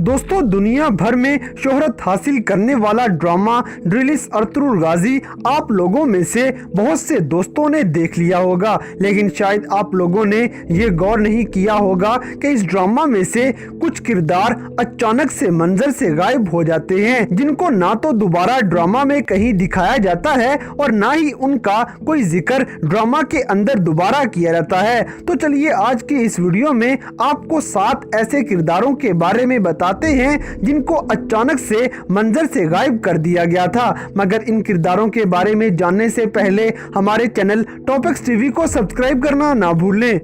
दोस्तों, दुनिया भर में शोहरत हासिल करने वाला ड्रामा ड्रिलिस अर्तुगरुल गाजी आप लोगों में से बहुत से दोस्तों ने देख लिया होगा, लेकिन शायद आप लोगों ने ये गौर नहीं किया होगा कि इस ड्रामा में से कुछ किरदार अचानक से मंजर से गायब हो जाते हैं, जिनको ना तो दोबारा ड्रामा में कहीं दिखाया जाता है और ना ही उनका कोई जिक्र ड्रामा के अंदर दोबारा किया जाता है। तो चलिए आज के इस वीडियो में आपको 7 ऐसे किरदारों के बारे में बताते हैं जिनको अचानक से मंजर से गायब कर दिया गया था। मगर इन किरदारों के बारे में जानने से पहले हमारे चैनल टॉपिक्स टीवी को सब्सक्राइब करना ना भूलें।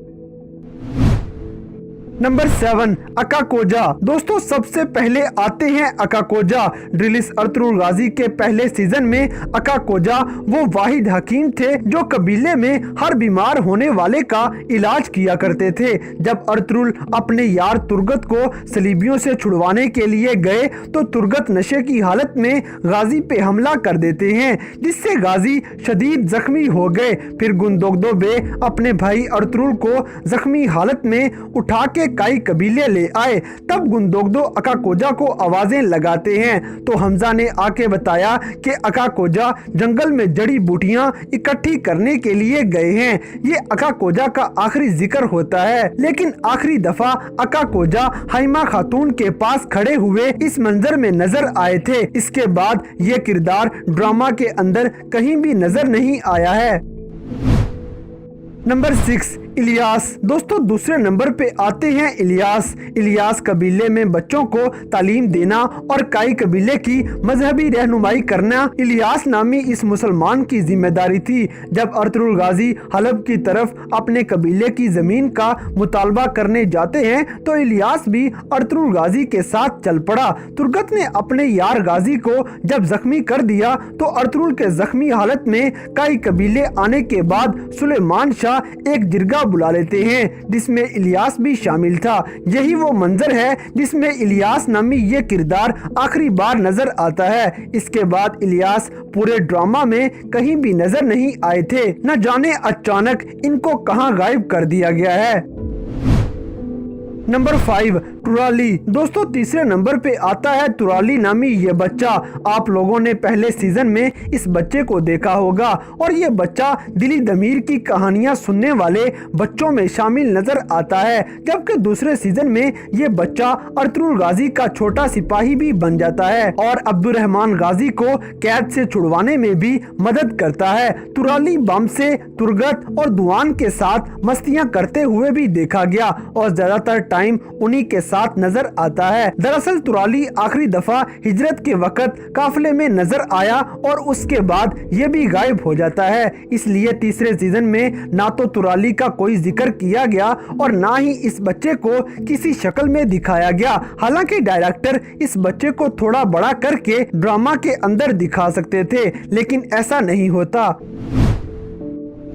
नंबर 7, अकाकोजा। दोस्तों, सबसे पहले आते हैं अकाकोजा। ड्रिलिस अर्तुगरुल गाजी के पहले सीजन में अकाकोजा वो वाहिद हकीम थे जो कबीले में हर बीमार होने वाले का इलाज किया करते थे। जब अर्तुगरुल अपने यार तुर्गत को सलीबियों से छुड़वाने के लिए गए तो तुर्गत नशे की हालत में गाजी पे हमला कर देते हैं, जिससे गाजी शदीद जख्मी हो गए। फिर गुंदोगदो बे अपने भाई अर्तुगरुल को जख्मी हालत में उठा के कई कबीले ले आए। तब गुंदोगदो अकाकोजा को आवाजें लगाते हैं तो हमजा ने आके बताया कि अकाकोजा जंगल में जड़ी बूटियां इकट्ठी करने के लिए गए हैं। ये अकाकोजा का आखिरी जिक्र होता है, लेकिन आखिरी दफा अकाकोजा हाइमा खातून के पास खड़े हुए इस मंजर में नजर आए थे। इसके बाद ये किरदार ड्रामा के अंदर कहीं भी नजर नहीं आया है। नंबर 6, इलियास। दोस्तों, दूसरे नंबर पे आते हैं इलियास। इलियास कबीले में बच्चों को तालीम देना और कई कबीले की मजहबी रहनुमाई करना इलियास नामी इस मुसलमान की जिम्मेदारी थी। जब अर्तुगरुल गाजी हलब की तरफ अपने कबीले की जमीन का मुतालबा करने जाते हैं तो इलियास भी अर्तुगरुल गाजी के साथ चल पड़ा। तुर्गत ने अपने यार गाजी को जब जख्मी कर दिया तो अर्तुगरुल के जख्मी हालत में कई कबीले आने के बाद सुलेमान शाह एक जिरगा बुला लेते हैं, जिसमें इलियास भी शामिल था। यही वो मंजर है जिसमें इलियास नामी ये किरदार आखिरी बार नजर आता है। इसके बाद इलियास पूरे ड्रामा में कहीं भी नजर नहीं आए थे। न जाने अचानक इनको कहां गायब कर दिया गया है। नंबर 5, तुराली। दोस्तों, तीसरे नंबर पे आता है तुराली नामी ये बच्चा। आप लोगों ने पहले सीजन में इस बच्चे को देखा होगा और ये बच्चा दिली दमीर की कहानियां सुनने वाले बच्चों में शामिल नजर आता है, जबकि दूसरे सीजन में ये बच्चा अर्तुगरुल गाजी का छोटा सिपाही भी बन जाता है और अब्दुर्रहमान गाजी को कैद से छुड़वाने में भी मदद करता है। तुराली बम से तुर्गत और दुआन के साथ मस्तियां करते हुए भी देखा गया और ज्यादातर टाइम उन्हीं के साथ नजर आता है। दरअसल तुराली आखिरी दफा हिजरत के वक्त काफिले में नजर आया और उसके बाद ये भी गायब हो जाता है। इसलिए तीसरे सीजन में ना तो तुराली का कोई जिक्र किया गया और ना ही इस बच्चे को किसी शक्ल में दिखाया गया। हालांकि डायरेक्टर इस बच्चे को थोड़ा बड़ा करके ड्रामा के अंदर दिखा सकते थे, लेकिन ऐसा नहीं होता।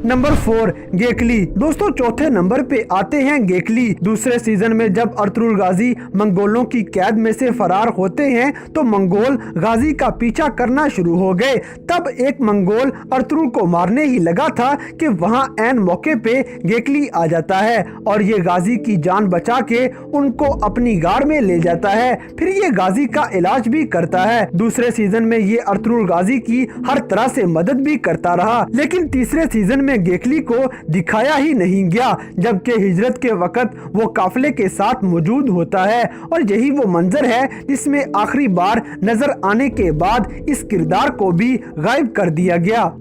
नंबर 4, गेकली। दोस्तों, चौथे नंबर पे आते हैं गेकली। दूसरे सीजन में जब अर्तुगरुल गाजी मंगोलों की कैद में से फरार होते हैं तो मंगोल गाजी का पीछा करना शुरू हो गए। तब एक मंगोल अर्तुगरुल को मारने ही लगा था कि वहां ऐन मौके पे गेकली आ जाता है और ये गाजी की जान बचा के उनको अपनी गाड़ में ले जाता है। फिर ये गाजी का इलाज भी करता है। दूसरे सीजन में ये अर्तुगरुल गाजी की हर तरह से मदद भी करता रहा, लेकिन तीसरे सीजन में गेकली को दिखाया ही नहीं गया, जबकि हिजरत के वक्त वो काफिले के साथ मौजूद होता है और यही वो मंजर है जिसमें आखिरी बार नजर आने के बाद इस किरदार को भी गायब कर दिया गया।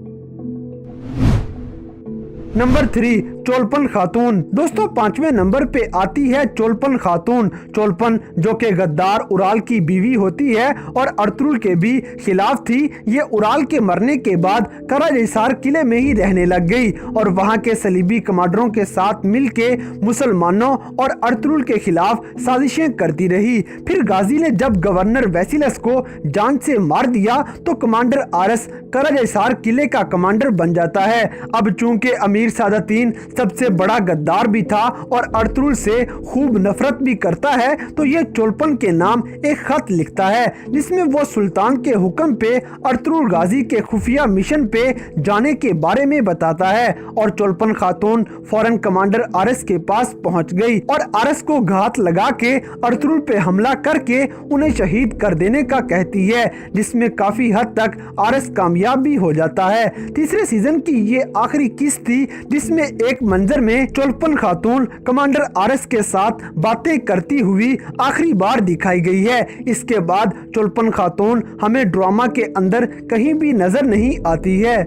नंबर 3, चोलपन खातून। दोस्तों, 5वें नंबर पे आती है चोलपन खातून। चोलपन जो कि गद्दार उराल की बीवी होती है और अर्तुगरुल के भी खिलाफ थी। ये उराल के मरने के बाद कराजहिसार किले में ही रहने लग गई और वहां के सलीबी कमांडरों के साथ मिलके मुसलमानों और अर्तुगरुल के खिलाफ साजिशें करती रही। फिर गाजी ने जब गवर्नर वेसिलस को जान से मार दिया तो कमांडर आरस कराजहिसार किले का कमांडर बन जाता है। अब चूंकि अमीर सादातीन सबसे बड़ा गद्दार भी था और अर्तुगरुल से खूब नफरत भी करता है, तो ये चोलपन के नाम एक खत लिखता है जिसमें वो सुल्तान के हुक्म पे अर्तुगरुल गाजी के खुफिया मिशन पे जाने के बारे में बताता है और चोलपन खातून फौरन कमांडर आरएस के पास पहुंच गई और आरएस को घात लगा के अर्तुगरुल पे हमला करके उन्हें शहीद कर देने का कहती है, जिसमें काफी हद तक आरएस कामयाब भी हो जाता है। तीसरे सीजन की ये आखिरी किस्त थी जिसमें एक मंजर में चोलपन खातून कमांडर आरएस के साथ बातें करती हुई आखिरी बार दिखाई गई है। इसके बाद चोलपन खातून हमें ड्रामा के अंदर कहीं भी नजर नहीं आती है।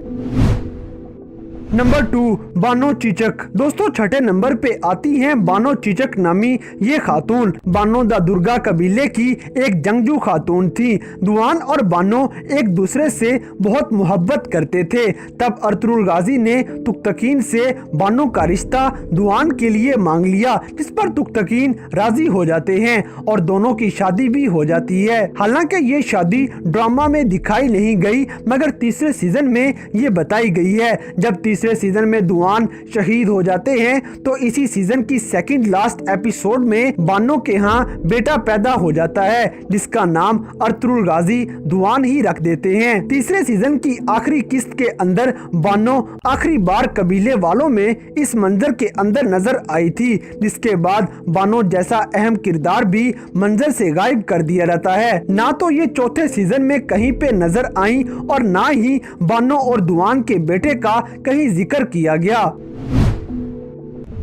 नंबर 2, बानो चीचक। दोस्तों छठे नंबर पे आती हैं बानो चीचक नामी ये खातून। बानो द दुर्गा कबीले की एक जंगजू खातून थी। दुआन और बानो एक दूसरे से बहुत मोहब्बत करते थे। तब अर्तुगरुल गाजी ने तुगतकीन से बानो का रिश्ता दुआन के लिए मांग लिया, जिस पर तुगतकीन राजी हो जाते हैं और दोनों की शादी भी हो जाती है। हालांकि ये शादी ड्रामा में दिखाई नहीं गई, मगर तीसरे सीजन में ये बताई गई है। जब तीसरे सीजन में दुआन शहीद हो जाते हैं तो इसी सीजन की सेकंड लास्ट एपिसोड में बानो के यहाँ बेटा पैदा हो जाता है, जिसका नाम अर्तुगरुल गाजी दुआन ही रख देते हैं। तीसरे सीजन की आखिरी किस्त के अंदर बानो आखिरी बार कबीले वालों में इस मंजर के अंदर नजर आई थी, जिसके बाद बानो जैसा अहम किरदार भी मंजर से गायब कर दिया जाता है। ना तो ये चौथे सीजन में कहीं पे नजर आई और ना ही बानो और दुआन के बेटे का कहीं जिक्र किया गया।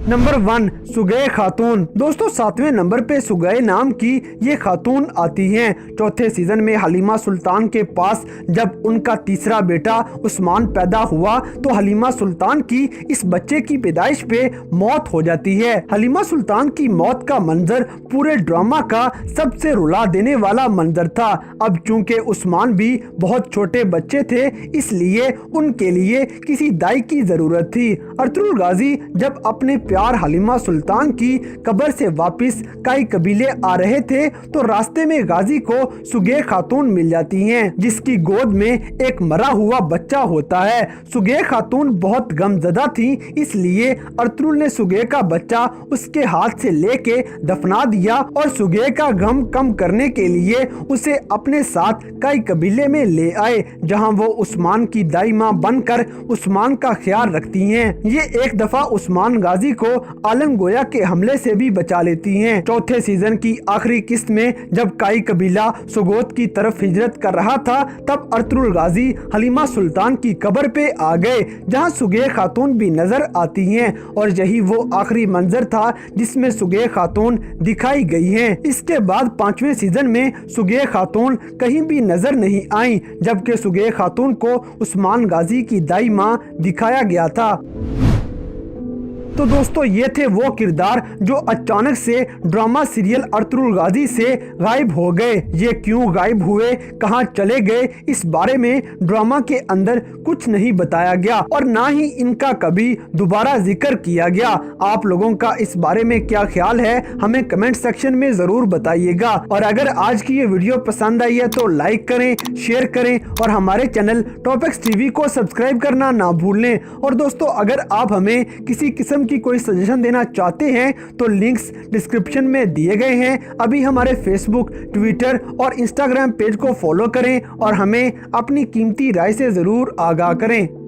नंबर 1, सुगै खातून। दोस्तों 7वें नंबर पे सुगै नाम की ये खातून आती हैं। चौथे सीजन में हलीमा सुल्तान के पास जब उनका तीसरा बेटा उस्मान पैदा हुआ तो हलीमा सुल्तान की इस बच्चे की पैदाइश पे मौत हो जाती है। हलीमा सुल्तान की मौत का मंजर पूरे ड्रामा का सबसे रुला देने वाला मंजर था। अब चूंकि उस्मान भी बहुत छोटे बच्चे थे, इसलिए उनके लिए किसी दाई की जरूरत थी। अर्तुगरुल गाजी जब अपने प्यार हलीमा सुल्तान की कब्र से वापस कई कबीले आ रहे थे तो रास्ते में गाजी को सुगै खातून मिल जाती हैं, जिसकी गोद में एक मरा हुआ बच्चा होता है। सुगै खातून बहुत गमजदा थी, इसलिए अर्तुगरुल ने सुगै का बच्चा उसके हाथ से लेके दफना दिया और सुगै का गम कम करने के लिए उसे अपने साथ कई कबीले में ले आए, जहां वो उस्मान की दाई मां बनकर उस्मान का ख्याल रखती हैं। ये एक दफा उस्मान गाजी को आलम गोया के हमले से भी बचा लेती हैं। चौथे सीजन की आखिरी किस्त में जब काई कबीला सुगोत की तरफ हिजरत कर रहा था, तब अर्तुगरुल गाजी हलीमा सुल्तान की कब्र पे आ गए, जहां सुगै खातून भी नजर आती हैं और यही वो आखिरी मंजर था जिसमें सुगै खातून दिखाई गई हैं। इसके बाद 5वें सीजन में सुगै खातून कहीं भी नजर नहीं आई, जबकि सुगै खातून को उस्मान गाजी की दाई मां दिखाया गया था। तो दोस्तों ये थे वो किरदार जो अचानक से ड्रामा सीरियल अर्तुगरुल गाजी से गायब हो गए। ये क्यों गायब हुए, कहां चले गए, इस बारे में ड्रामा के अंदर कुछ नहीं बताया गया और ना ही इनका कभी दोबारा जिक्र किया गया। आप लोगों का इस बारे में क्या ख्याल है, हमें कमेंट सेक्शन में जरूर बताइएगा। और अगर आज की ये वीडियो पसंद आई है तो लाइक करें, शेयर करें और हमारे चैनल टॉपिक्स टीवी को सब्सक्राइब करना ना भूलें। और दोस्तों अगर आप हमें किसी किस्म की कोई सजेशन देना चाहते हैं तो लिंक्स डिस्क्रिप्शन में दिए गए हैं। अभी हमारे फेसबुक, ट्विटर और इंस्टाग्राम पेज को फॉलो करें और हमें अपनी कीमती राय से जरूर आगाह करें।